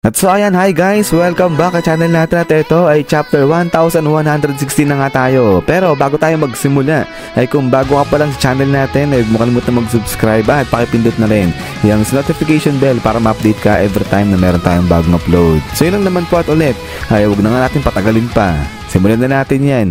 At so ayan, hi guys! Welcome back sa channel natin at ito ay chapter 1116 na nga tayo. Pero bago tayo magsimula, ay kung bago ka pa lang sa channel natin, ay huwag mo kalimutan mag-subscribe at pakipindot na rin yung notification bell para ma-update ka every time na meron tayong bagong upload. So yun lang naman po at ulit, ay huwag na nga natin patagalin pa. Simulan na natin yan.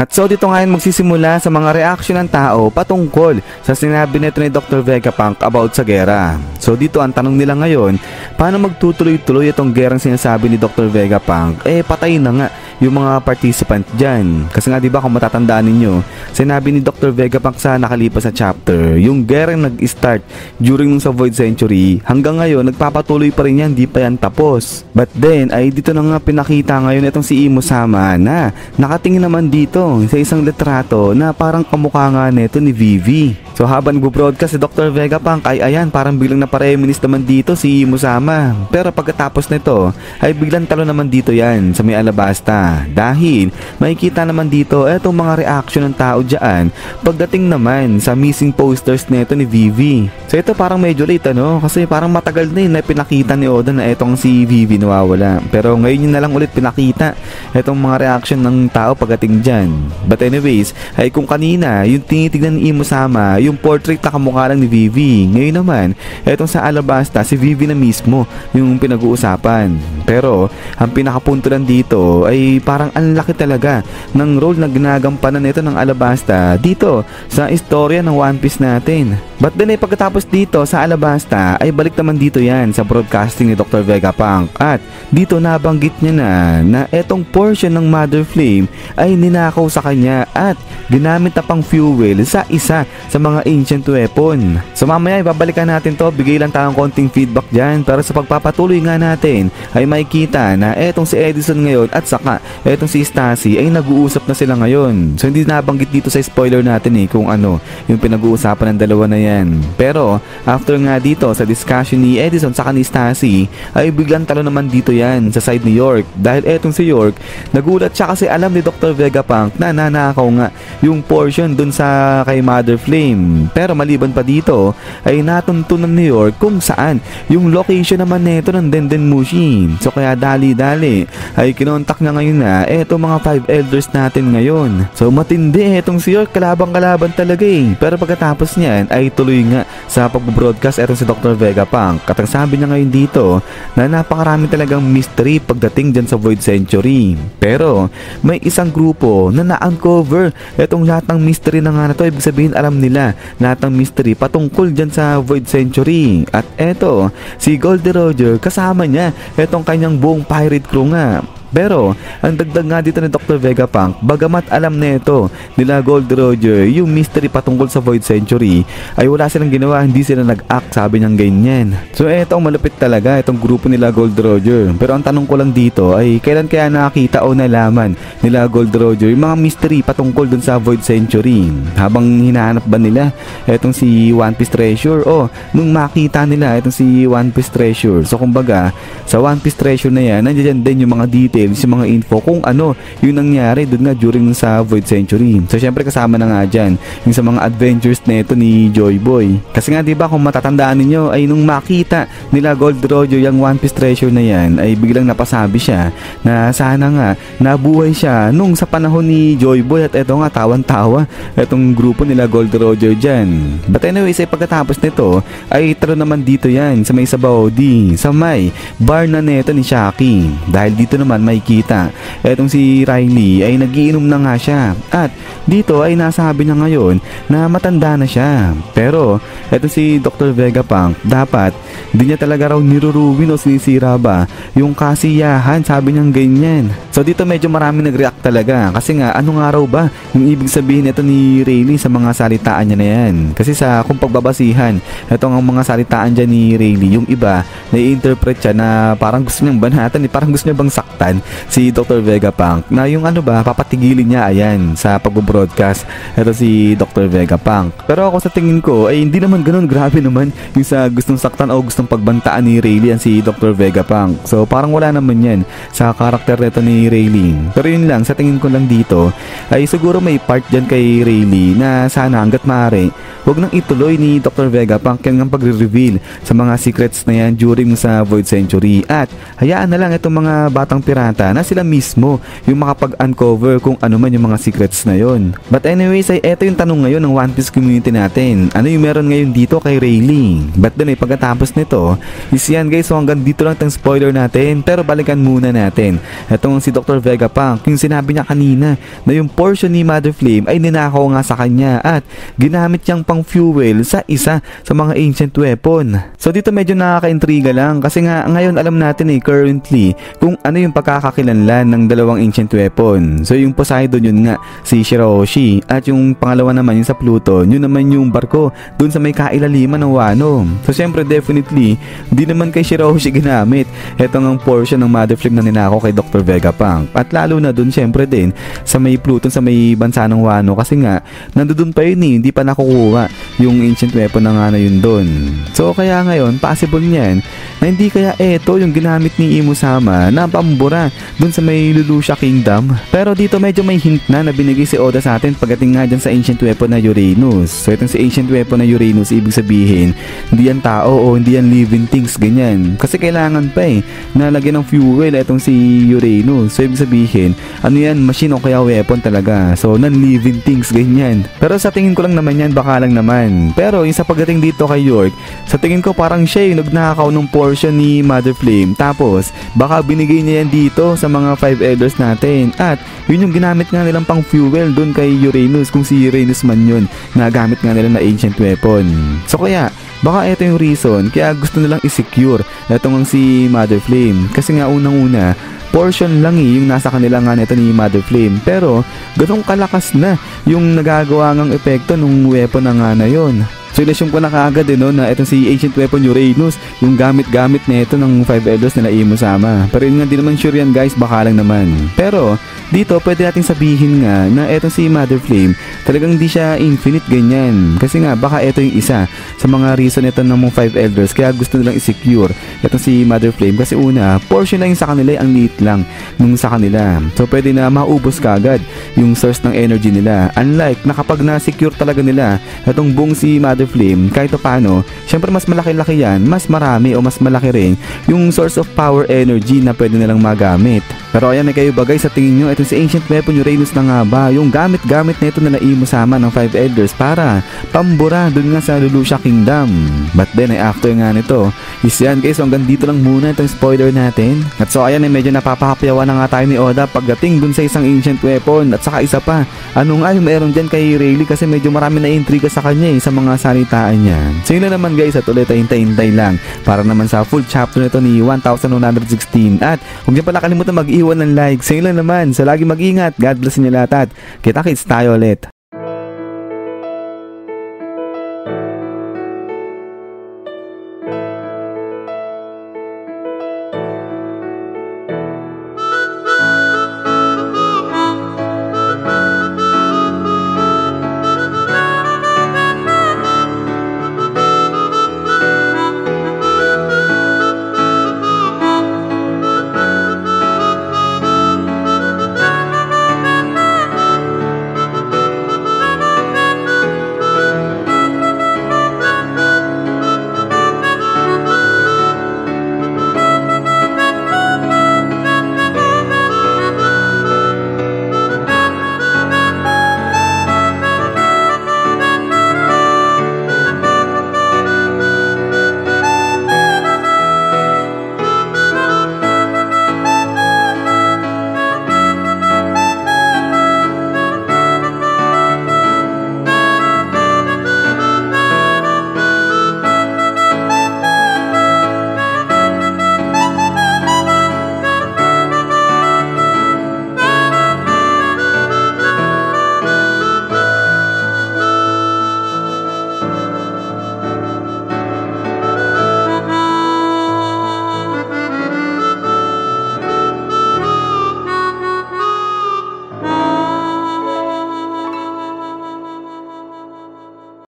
At so dito ngayon magsisimula sa mga reaction ng tao patungkol sa sinabi nito ni Dr. Vegapunk about sa gera. So dito ang tanong nila ngayon, paano magtutuloy-tuloy itong gerang sinasabi ni Dr. Vegapunk? Patay na nga yung mga participant dyan. Kasi nga diba kung matatandaan ninyo, sinabi ni Dr. Vegapunk sa nakalipas na chapter, yung gerang nag-start during nung sa Void Century, hanggang ngayon nagpapatuloy pa rin yan, di pa yan tapos. But then ay dito na nga pinakita ngayon itong si Imo-sama na nakatingin naman dito sa isang litrato na parang kamukha nga neto ni Vivi. So habang nagbo-broadcast si Dr. Vegapunk ay ayan, parang biglang napareminis naman dito si Imo-sama. Pero pagkatapos nito ay biglang talo naman dito yan sa may Alabasta. Dahil makikita naman dito etong mga reaction ng tao dyan pagdating naman sa missing posters neto ni Vivi. So ito parang medyo late kasi parang matagal na yun na pinakita ni Oda na etong si Vivi nawawala. Pero ngayon yun na lang ulit pinakita etong mga reaction ng tao pagdating dyan. But anyways, ay kung kanina yung tinitignan ni Imo-sama yung portrait na kamukha lang ni Vivi, ngayon naman etong sa Alabasta si Vivi na mismo yung pinag-uusapan. Pero ang pinakapunto lang dito ay parang ang laki talaga ng role na ginagampanan nito ng Alabasta dito sa istorya ng One Piece natin. But then pagkatapos dito sa Alabasta ay balik naman dito yan sa broadcasting ni Dr. Vegapunk. At dito nabanggit niya na etong portion ng Mother Flame ay ninakaw sa kanya at ginamit na pang fuel sa isa sa mga ancient weapon. So mamaya ibabalikan natin to, bigay lang tayong konting feedback dyan. Pero sa pagpapatuloy nga natin ay makikita na etong si Edison ngayon at saka etong si Stacy ay nag-uusap na sila ngayon. So hindi nabanggit dito sa spoiler natin kung ano yung pinag-uusapan ng dalawa na yan. Pero after nga dito sa discussion ni Edison saka ni Stacy ay biglang talo naman dito yan sa side ni York. Dahil etong si York nagulat siya kasi alam ni Dr. Vegapunk na nanakaw nga yung portion dun sa kay Mother Flame. Pero maliban pa dito ay natuntunan ni York kung saan yung location naman neto ng Dendenmushi. So kaya dali-dali ay kinontak na ngayon na etong mga 5 elders natin ngayon. So matindi etong si York, kalabang-kalaban talaga Pero pagkatapos niyan ay tuloy nga sa pag-broadcast etong si Dr. Vegapunk. At ang sabi niya ngayon dito na napakarami talagang mystery pagdating dyan sa Void Century. Pero may isang grupo na na-uncover etong lahat ng mystery na nga na to. Ibig sabihin alam nila lahat ng mystery patungkol dyan sa Void Century. At eto, si Goldie Roger kasama niya etong kanyang buong pirate crew nga. Pero ang dagdag nga dito ni Dr. Vegapunk, bagamat alam nito nila Goldie Roger yung mystery patungkol sa Void Century, ay wala silang ginawa, hindi sila nag-act, sabi niyang ganyan. So eto ang malupit talaga itong grupo nila Goldie Roger. Pero ang tanong ko lang dito ay kailan kaya nakakita o nalaman nila Goldie Roger yung mga mystery patungkol dun sa Void Century? Habang hinahanap ba nila etong si One Piece Treasure o nung makita nila etong si One Piece Treasure? So kumbaga sa One Piece Treasure na yan, nandiyan din yung mga details, yung mga info kung ano yung nangyari doon nga during sa Void Century. So syempre kasama na nga dyan yung sa mga adventures nito ni Joy Boy. Kasi nga diba kung matatandaan ninyo ay nung makita nila Gold Roger yung One Piece Treasure na yan ay biglang napasabi siya na sana nga nabuhay siya nung sa panahon ni Joy Boy. At eto nga tawan-tawa etong grupo nila Gold Roger dyan. But anyways ay pagkatapos nito ay talo naman dito yan sa may Sabaody, sa may bar na neto ni Shaki. Dahil dito naman makikita etong si Riley ay nagiinom na nga siya. At dito ay nasabi niya ngayon na matanda na siya. Pero etong si Dr. Vegapunk, dapat di niya talaga raw niruruwin o sinisira ba yung kasiyahan, sabi niyang ganyan. So dito medyo marami nag-react talaga. Kasi nga ano nga raw ba yung ibig sabihin ito ni Riley sa mga salitaan niya na yan. Kasi sa kung pagbabasihan etong ang mga salitaan dyan ni Riley, yung iba na-interpret siya na parang gusto niyang banatan, parang gusto niya bang saktan. si Dr. Vegapunk na yung papatigilin niya ayan sa pag-broadcast ito si Dr. Vegapunk. Pero ako sa tingin ko ay hindi naman ganun, grabe naman yung sa gustong saktan o gustong pagbantaan ni Rayleigh si Dr. Vegapunk. So parang wala naman yan sa karakter nito ni Rayleigh. Pero yun lang, sa tingin ko lang dito ay siguro may part dyan kay Rayleigh na sana hanggat maaari huwag nang ituloy ni Dr. Vegapunk yung pagre-reveal sa mga secrets na yan during sa Void Century at hayaan na lang itong mga batang pirata na sila mismo yung makapag-uncover kung ano man yung mga secrets na yon. But anyways ay eto yung tanong ngayon ng One Piece community natin. Ano yung meron ngayon dito kay Rayleigh? But dun pagkatapos nito is yan guys, so hanggang dito lang tang spoiler natin, pero balikan muna natin etong si Dr. Vegapunk, yung sinabi niya kanina na yung portion ni Mother Flame ay ninakaw nga sa kanya at ginamit niyang pang fuel sa isa sa mga ancient weapon. So dito medyo nakaka-intriga lang kasi nga ngayon alam natin currently kung ano yung pagkakakilanlan ng dalawang ancient weapon. So yung Poseidon yun nga si Shirahoshi at yung pangalawa naman yung sa Pluton, yun naman yung barko dun sa may kailaliman ng Wano. So syempre definitely hindi naman kay Shirahoshi ginamit etong ang portion ng Mother Flame na ninakaw kay Dr. Vegapunk at lalo na dun syempre din sa may Pluton sa may bansa ng Wano kasi nga nandoon pa yun hindi pa nakukuha yung ancient weapon na nga na yun doon. So kaya ngayon possible niyan na hindi kaya eto yung ginamit ni Imusama na pambura dun sa may Lulusha Kingdom. Pero dito medyo may hint na binigay si Oda sa atin pagdating nga dyan sa ancient weapon na Uranus. So itong si ancient weapon na Uranus ibig sabihin hindi yan tao o hindi yan living things ganyan. Kasi kailangan pa na lagyan ng fuel itong si Uranus. So ibig sabihin ano yan, machine o kaya weapon talaga. So non-living things ganyan. Pero sa tingin ko lang naman yan, baka lang naman. Pero yung sa pagdating dito kay York, sa tingin ko parang siya yung nagnakaw ng portion ni Mother Flame. Tapos baka binigay niya yan dito sa mga 5 elders natin. At yun yung ginamit nga nilang pang fuel dun kay Uranus, kung si Uranus man yun na gamit nga nila na ancient weapon. So kaya baka ito yung reason kaya gusto nilang i-secure itong si Mother Flame. Kasi nga unang-una portion lang yung nasa kanila nga nito ni Mother Flame. Pero ganong kalakas na yung nagagawa ng epekto ng weapon na nga na yun. So ilasyon ko na kaagad na itong si ancient weapon Uranus yung gamit-gamit na ito ng 5 elders nila Imusama. Pero yun nga, di naman sure yan guys, baka lang naman. Pero dito pwede nating sabihin nga na itong si Mother Flame talagang hindi siya infinite ganyan. Kasi nga baka ito yung isa sa mga reason ito ng mga 5 elders kaya gusto nilang i-secure itong si Mother Flame. Kasi una, portion lang yung sa kanila ang liit lang nung sa kanila. So pwede na maubos kaagad yung source ng energy nila. Unlike na kapag na-secure talaga nila itong buong si Mother Flame, kahit paano, syempre mas malaki-laki yan, mas marami o mas malaki rin yung source of power energy na pwede nilang magamit. Pero ayan na kayo ba guys, sa tingin nyo, itong si ancient weapon Uranus na nga ba yung gamit-gamit na ito nila Imusama ng 5 elders para pambura dun nga sa Lulusha Kingdom. But then ay after nga nito is yan guys, so hanggang dito lang muna itong spoiler natin. At so ayan medyo napapakapyawan na nga tayo ni Oda pagdating dun sa isang ancient weapon. At saka isa pa, ano nga yung meron dyan kay Rayleigh kasi medyo marami na intriga sa kanya sa mga salitaan niya. So yun na naman guys, at ulit hintay-hintay lang para naman sa full chapter nito ni 1116. At huwag niyo pala kalimutan mag-iwan ng like. So yun lang naman, so lagi mag-ingat, God bless niyo lahat at kita-kits tayo ulit.